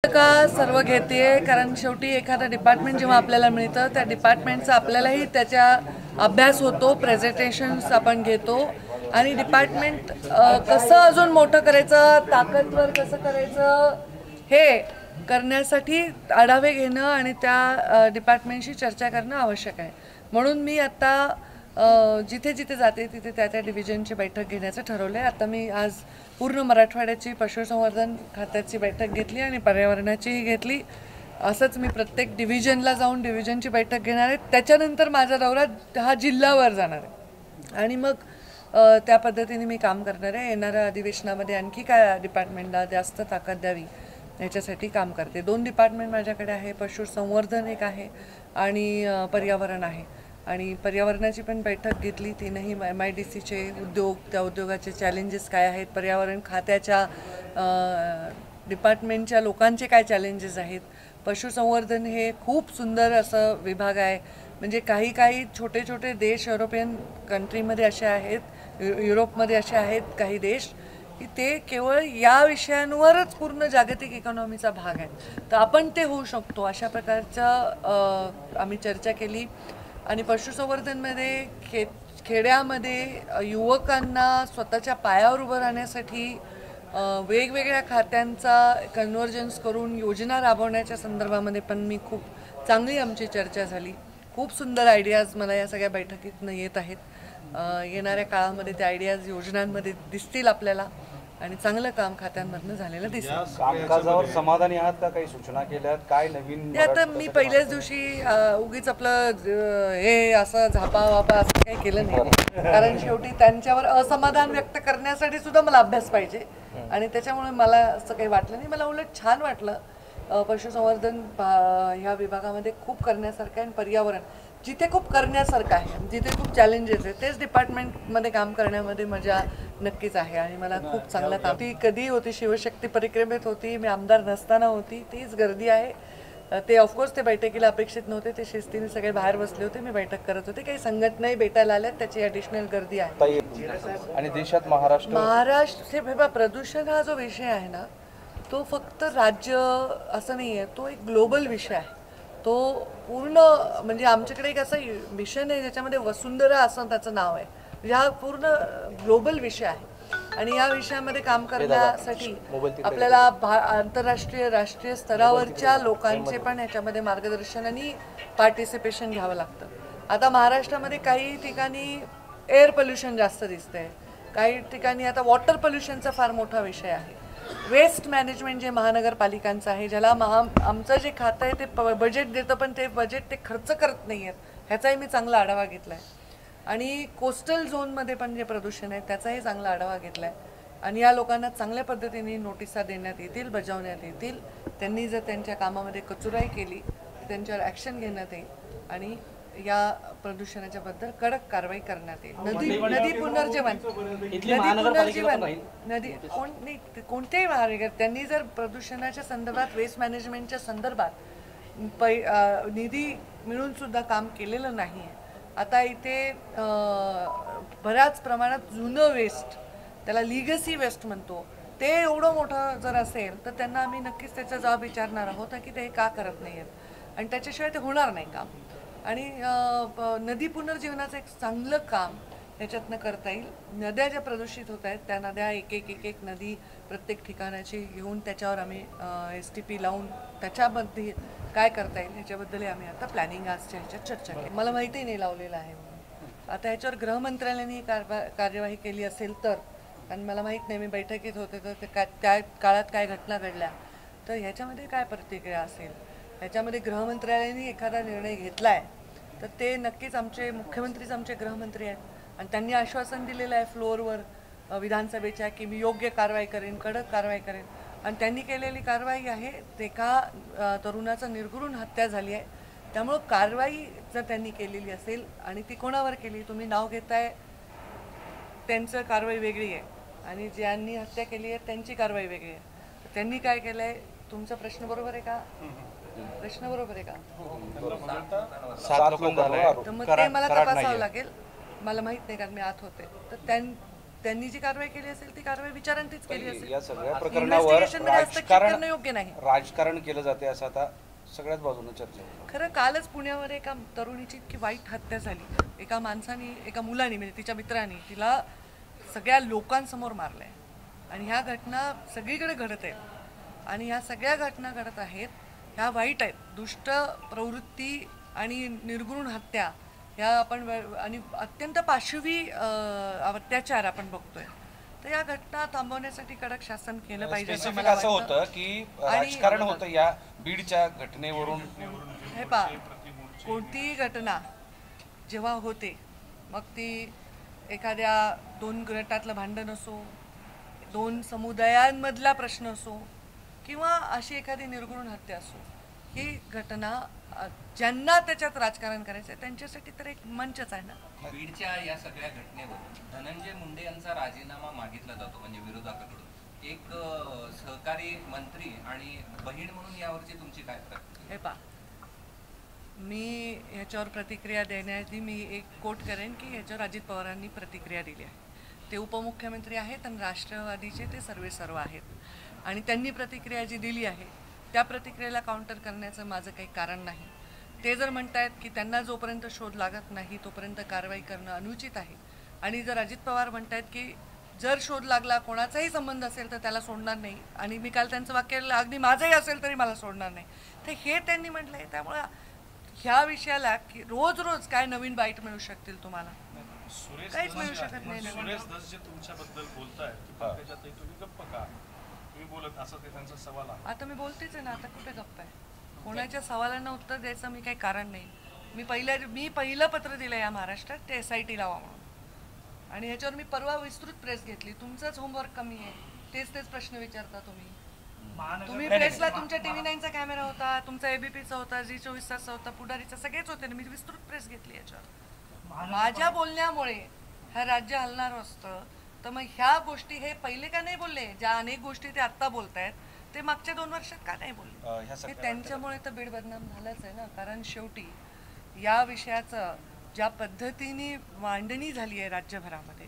का सर्व घेतेय कारण शेवटी एखादा डिपार्टमेंट जेव्हा आपल्याला मिळतं त्या डिपार्टमेंटचा आपल्यालाही त्याचा अभ्यास होतो, प्रेझेंटेशन्स आपण घेतो आणि डिपार्टमेंट कसं अजून मोठं करायचं, ताकदवर कसं करायचं हे करण्यासाठी आढावे घेणं आणि त्या डिपार्टमेंटशी चर्चा करणं आवश्यक आहे. म्हणून मी आता जिथे जिथे जाते तिथे त्या त्या डिव्हिजनची बैठक घेण्याचं ठरवलं आहे. आता मी आज पूर्ण मराठवाड्याची पशुसंवर्धन खात्याची बैठक घेतली आणि पर्यावरणाचीही घेतली. असंच मी प्रत्येक डिव्हिजनला जाऊन डिव्हिजनची बैठक घेणार आहे. त्याच्यानंतर माझा दौरा हा जिल्ह्यावर जाणार आहे आणि मग त्या पद्धतीने मी काम करणार आहे. येणाऱ्या अधिवेशनामध्ये आणखी काय डिपार्टमेंटला जास्त ताकद द्यावी याच्यासाठी काम करते. 2 डिपार्टमेंट माझ्याकडे आहे, पशुसंवर्धन एक आहे आणि पर्यावरण आहे. आणि पर्यावरणाची पण बैठक घेतली. तीनही MIDCचे उद्योग, त्या उद्योगाचे चॅलेंजेस काय आहेत, पर्यावरण खात्याच्या डिपार्टमेंटच्या लोकांचे काय चॅलेंजेस आहेत. पशुसंवर्धन हे खूप सुंदर असं विभाग आहे. म्हणजे काही काही छोटे छोटे देश युरोपियन कंट्रीमध्ये असे आहेत, युरोपमध्ये असे आहेत काही देश की ते केवळ या विषयांवरच पूर्ण जागतिक इकॉनॉमीचा भाग आहे. तर आपण ते होऊ शकतो अशा प्रकारचं आम्ही चर्चा केली. आणि पशुसंवर्धनमध्ये खेड्यामध्ये युवकांना स्वतःच्या पायावर उभं राहण्यासाठी वेगवेगळ्या खात्यांचा कन्व्हर्जन्स करून योजना राबवण्याच्या संदर्भामध्ये पण मी खूप चांगली आमची चर्चा झाली. खूप सुंदर आयडियाज मला या सगळ्या बैठकीतनं येत आहेत. येणाऱ्या काळामध्ये त्या आयडियाज योजनांमध्ये दिसतील आपल्याला आणि चांगलं काम खात्यांमधनं झालेलं दिसेल. कामकाजावर समाधानी आहात का? काही सूचना केल्यात? काय नवीन? आता मी पहिल्याच दिवशी उगीच आपलं हे असं झापा वापा असं काही केलं नाही. कारण शेवटी त्यांच्यावर असमाधान व्यक्त करण्यासाठी सुद्धा मला अभ्यास पाहिजे आणि त्याच्यामुळे मला असं काही वाटलं नाही. मला उलट छान वाटलं. पशुसंवर्धन ह्या विभागामध्ये खूप करण्यासारखं आहे आणि पर्यावरण जिथे खूप करण्यासारखं आहे, जिथे खूप चॅलेंजेस आहेत तेच डिपार्टमेंटमध्ये काम करण्यामध्ये मजा नक्कीच आहे आणि मला खूप चांगलं काम. ती कधी होती, शिवशक्ती परिक्रमेत होती, मी आमदार नसताना होती, तीच गर्दी आहे. ते ऑफकोर्स ते बैठकीला अपेक्षित नव्हते, ते शिस्तीने सगळे बाहेर बसले होते, मी बैठक करत होते. काही संघटनाही भेटायला आल्यात, त्याची ॲडिशनल गर्दी आहे. आणि देशात महाराष्ट्र प्रदूषण हा जो विषय आहे ना तो फक्त राज्य असं नाही आहे, तो एक ग्लोबल विषय आहे. तो पूर्ण म्हणजे आमच्याकडे एक असं मिशन आहे ज्याच्यामध्ये वसुंधरा असं त्याचं नाव आहे. म्हणजे हा पूर्ण ग्लोबल विषय आहे आणि या विषयामध्ये काम करण्यासाठी आपल्याला आंतरराष्ट्रीय राष्ट्रीय स्तरावरच्या लोकांचे पण ह्याच्यामध्ये मार्गदर्शन आणि पार्टिसिपेशन घ्यावं लागतं. आता महाराष्ट्रामध्ये काही ठिकाणी एअर पोल्युशन जास्त दिसतंय, काही ठिकाणी आता वॉटर पोल्युशनचा फार मोठा विषय आहे. वेस्ट मॅनेजमेंट जे महानगरपालिकांचं आहे, ज्याला आमचं जे खातं आहे ते बजेट देतं पण ते बजेट ते खर्च करत नाही आहेत, ह्याचाही मी चांगला आढावा घेतला आहे. आणि कोस्टल झोनमध्ये पण जे प्रदूषण आहे त्याचाही चांगला आढावा घेतला आहे. आणि या लोकांना चांगल्या पद्धतीने नोटिसा देण्यात येतील, बजावण्यात येतील. त्यांनी जर त्यांच्या कामामध्ये कचुराई केली तर त्यांच्यावर ॲक्शन घेण्यात येईल आणि या प्रदूषणाच्या बद्दल कडक कारवाई करण्यात येईल. नदी पुनर्जीवन कोणत्याही महानगर त्यांनी जर प्रदूषणाच्या संदर्भात, वेस्ट मॅनेजमेंटच्या संदर्भात निधी मिळून सुद्धा काम केलेलं नाही आहे. आता इथे बऱ्याच प्रमाणात जुनं वेस्ट, त्याला लिगसी वेस्ट म्हणतो, ते एवढं मोठं जर असेल तर त्यांना आम्ही नक्कीच त्याचा जबाब विचारणार आहोत की ते का करत नाही आहेत आणि त्याच्याशिवाय ते होणार नाही काम. आणि नदी पुनर्जीवनाचं एक चांगलं काम त्याच्यातनं करता येईल. नद्या ज्या प्रदूषित होत आहेत त्या नद्या एक एक नदी प्रत्येक ठिकाणाची घेऊन त्याच्यावर आम्ही STP लावून त्याच्यामध्ये काय करता येईल ह्याच्याबद्दलही आम्ही आता प्लॅनिंग आजच्या ह्याच्यात चर्चा केली. मला माहिती नाही लावलेलं आहे म्हणून. आता ह्याच्यावर गृहमंत्रालयाने कार्यवाही केली असेल तर, कारण मला माहीत नाही, मी बैठकीत होते तर त्या काळात काय घटना घडल्या तर ह्याच्यामध्ये काय प्रतिक्रिया असेल. ह्याच्यामध्ये गृहमंत्रालयाने एखादा निर्णय घेतला आहे तर ते नक्कीच आमचे मुख्यमंत्रीच आमचे गृहमंत्री आहेत आणि त्यांनी आश्वासन दिलेलं आहे फ्लोअरवर विधानसभेच्या की मी योग्य कारवाई करेन, कडक कारवाई करेन. आणि त्यांनी केलेली कारवाई आहे ते एका तरुणाचा निर्घृण हत्या झाली आहे. त्यामुळं कारवाई जर त्यांनी केलेली असेल आणि ती कोणावर केली, तुम्ही नाव घेताय त्यांचं कारवाई वेगळी आहे आणि ज्यांनी हत्या केली आहे त्यांची कारवाई वेगळी आहे. त्यांनी काय केलं आहे, तुमचा प्रश्न बरोबर आहे का? प्रश्न बरोबर आहे का? तर मग ते मला तपासावं लागेल, मला माहित नाही कारण मी आत होते. तर त्यांनी जी कारवाई केली असेल ती कारवाई विचारांतीच केली असेल. या सगळ्या प्रकरणावर इन्व्हेस्टिगेशनमध्ये हस्तक्षेप करणं योग्य नाही. राजकारण केलं जाते असं आता सगळ्याच बाजूने चर्चा होती. खरं कालच पुण्यावर एका तरुणीची इतकी वाईट हत्या झाली. एका माणसाने, एका मुलाने, म्हणजे तिच्या मित्राने तिला सगळ्या लोकांसमोर मारलंय. आणि ह्या घटना सगळीकडे घडत आहेत आणि ह्या सगळ्या घटना घडत आहेत, ह्या वाईट आहेत. दुष्ट प्रवृत्ती आणि निर्घृण हत्या ह्या आपण आणि अत्यंत पाशवी अत्याचार आपण बघतोय. तर या घटना थांबवण्यासाठी कडक शासन केलं पाहिजे असं मला असं होतं की राजकारण होतं या बीडच्या घटनेवरून. हे पहा, कोणतीही घटना जेव्हा होते, मग ती एखाद्या दोन गटातलं भांडण असो, दोन समुदायांमधला प्रश्न असो, किंवा अशी एखादी निर्घृण हत्या असो, ही घटना ज्यांना त्याच्यात राजकारण करायचं आहे त्यांच्यासाठी तर एक मंचच आहे ना. बीडच्या या सगळ्या घटनेवर धनंजय मुंडे यांचा राजीनामा मागितला जातो, म्हणजे विरोधकाकडून. एक सहकारी मंत्री आणि बहीण म्हणून यावरची तुमची काय प्रतिक्रिया? हे पहा, मी ह्याच्यावर प्रतिक्रिया देण्याआधी मी एक कोट करेन की ह्याच्यावर अजित पवारांनी प्रतिक्रिया दिली आहे. ते उपमुख्यमंत्री आहेत आणि राष्ट्रवादीचे ते सर्व आहेत आणि त्यांनी प्रतिक्रिया जी दिली आहे त्या प्रतिक्रियेला काउंटर करण्याचं माझं काही कारण नाही. ते जर म्हणतायत की त्यांना जोपर्यंत शोध लागत नाही तोपर्यंत कारवाई करणं अनुचित आहे, आणि जर अजित पवार म्हणतायत की जर शोध लागला, कोणाचाही संबंध असेल तर त्याला सोडणार नाही, आणि मी काल त्यांचं वाक्य अगदी माझंही असेल तरी मला सोडणार नाही, तर हे त्यांनी म्हटलं आहे. त्यामुळे ह्या विषयाला की रोज रोज काय नवीन बाईट मिळू शकतील तुम्हाला, काहीच मिळू शकत नाही. सुरेश धस जे तुमच्याबद्दल बोलताय त्याच्यातही तुम्ही गप्प का? तुम्ही बोलत असं ते त्यांचा सवाल आहे. आता मी बोलतेच आहे ना, आता कुठे गप्प आहे? कोणाच्या सवालांना उत्तर द्यायचं मी काही कारण नाही. मी पहिलं पत्र दिलं या महाराष्ट्रात, ते SIT लावा म्हणून, आणि ह्याच्यावर मी परवा विस्तृत प्रेस घेतली. तुमचंच होमवर्क कमी आहे, तेच प्रश्न विचारता तुम्ही प्रेसला. तुमच्या TV9चा कॅमेरा होता, तुमचा ABPचा होता, Zee24 तासचा होता, पुढारीचा, सगळेच होते ना. मी विस्तृत प्रेस घेतली याच्यावर. माझ्या बोलण्यामुळे हे राज्य हलणार असतं तर मग ह्या गोष्टी हे पहिले का नाही बोलले? ज्या अनेक गोष्टी ते आत्ता बोलतायत ते मागच्या 2 वर्षात का नाही बोलले? हे त्यांच्यामुळे तर बीड बदनाम झालंच आहे ना. कारण शेवटी या विषयाचं ज्या पद्धतीने मांडणी झाली आहे राज्यभरामध्ये,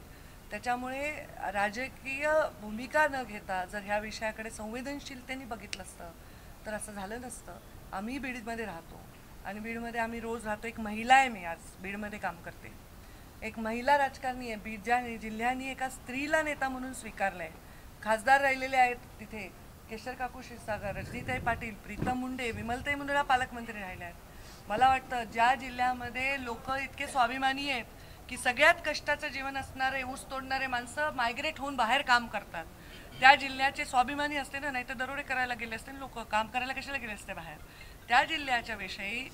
त्याच्यामुळे राजकीय भूमिका न घेता जर ह्या विषयाकडे संवेदनशीलतेने बघितलं असतं तर असं झालं नसतं. आम्ही बीडमध्ये राहतो आणि बीडमध्ये आम्ही रोज राहतो. एक महिला आहे, मी आज बीडमध्ये काम करते, एक महिला राजकारणी आहे. बीड ज्या जिल्ह्याने एका स्त्रीला नेता म्हणून स्वीकारलं आहे. खासदार राहिलेले आहेत तिथे केशर काकू क्षीरसागर, रजनीताई पाटील, प्रीतम मुंडे, विमलताई मुंडेला पालकमंत्री राहिले आहेत. मला वाटतं ज्या जिल्ह्यामध्ये लोक इतके स्वाभिमानी आहेत की सगळ्यात कष्टाचं जीवन असणारे ऊस तोडणारे माणसं मायग्रेट होऊन बाहेर काम करतात, त्या जिल्ह्याचे स्वाभिमानी असते ना. नाही तर दरोडे करायला गेले असते, लोक काम करायला कशाला गेले असते बाहेर. त्या जिल्ह्याच्या विषयी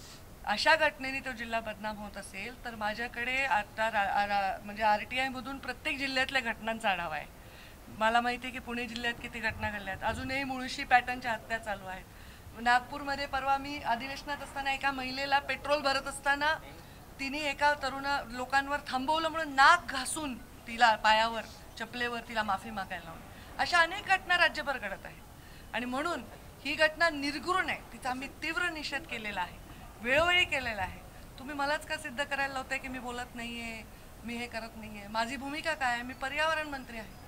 अशा घटनेने तो जिल्हा बदनाम होत असेल तर माझ्याकडे आता म्हणजे RTI मधून प्रत्येक जिल्ह्यातल्या घटनांचा आढावा आहे. मला माहिती आहे की पुणे जिल्ह्यात किती घटना घडल्यात. अजूनही मुळशी पॅटर्नच्या हत्या चालू आहेत. नागपूरमध्ये परवा मी अधिवेशनात असताना एका महिलेला पेट्रोल भरत असताना तिने एका लोकांवर थांबवलं म्हणून नाक घासून तिला पायावर चपलेवर तिला माफी मागायला लावली. अशा अनेक घटना राज्यभर घडत आहेत आणि म्हणून ही घटना निर्घृण आहे. तिचा आम्ही तीव्र निषेध केलेला आहे, वेळोवेळी केलेला आहे. तुम्ही मलाच का सिद्ध करायला लावताय की मी बोलत नाहीये, मी हे करत नाहीये? माझी भूमिका काय आहे? मी पर्यावरण मंत्री आहे.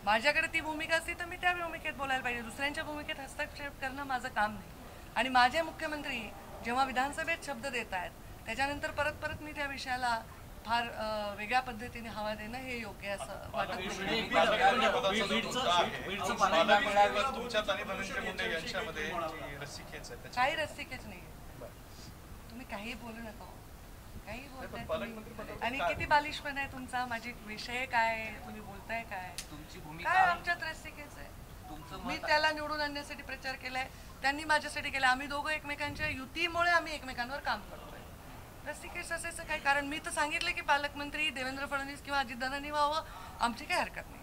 माझ्याकडे ती भूमिका असती तर मी त्या भूमिकेत बोलायला पाहिजे. दुसऱ्यांच्या भूमिकेत हस्तक्षेप करणं माझं काम नाही. आणि माझे मुख्यमंत्री जेव्हा विधानसभेत शब्द देत आहेत त्याच्यानंतर परत मी त्या विषयाला फार वेगळ्या पद्धतीने हवा देणं हे योग्य असं वाटत नाही. काही रस्सीखेच नाही. तुम्ही काही बोलू नका, काही बोलताय आणि किती बालिशपणा आहे तुमचा. माझी विषय काय, तुम्ही बोलताय काय, तुमची भूमिका काय आमच्यात रस्सीखेच आहे? मी त्याला निवडून आणण्यासाठी प्रचार केलाय, त्यांनी माझ्यासाठी केला. आम्ही दोघं एकमेकांच्या युतीमुळे आम्ही एकमेकांवर काम करतोय. रस्सीखेच असायचं काय कारण? मी तर सांगितलं की पालकमंत्री देवेंद्र फडणवीस किंवा अजितदादांनी व्हावं, आमची काही हरकत नाही.